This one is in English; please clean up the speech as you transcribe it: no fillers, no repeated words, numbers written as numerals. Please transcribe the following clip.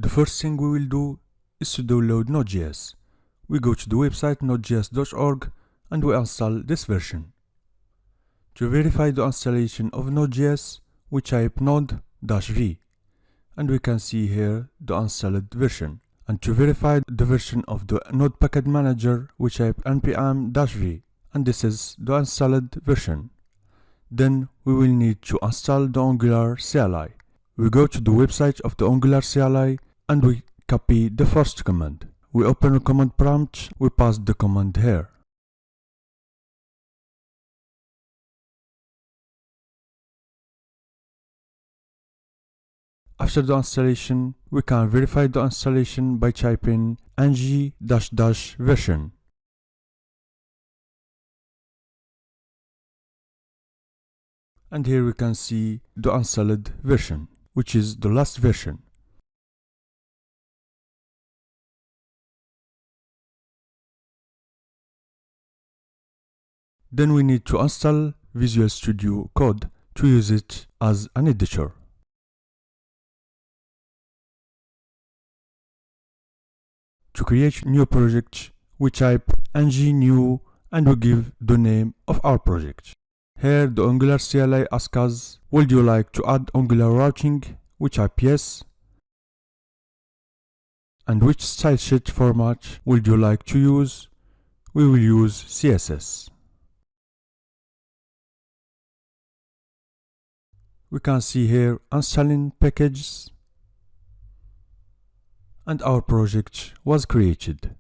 The first thing we will do is to download Node.js. We go to the website nodejs.org and we install this version. To verify the installation of Node.js, we type node-v and we can see here the installed version. And to verify the version of the Node Package Manager, we type npm-v and this is the installed version. Then we will need to install the Angular CLI. We go to the website of the Angular CLI and we copy the first command. We open a command prompt, we paste the command here. After the installation, we can verify the installation by typing ng-version. And here we can see the installed version, which is the last version. Then we need to install Visual Studio Code to use it as an editor. To create new project, we type ng-new and we give the name of our project. Here the Angular CLI asks us, would you like to add Angular routing? We type yes. And which stylesheet format would you like to use? We will use CSS. We can see here installing packages and our project was created.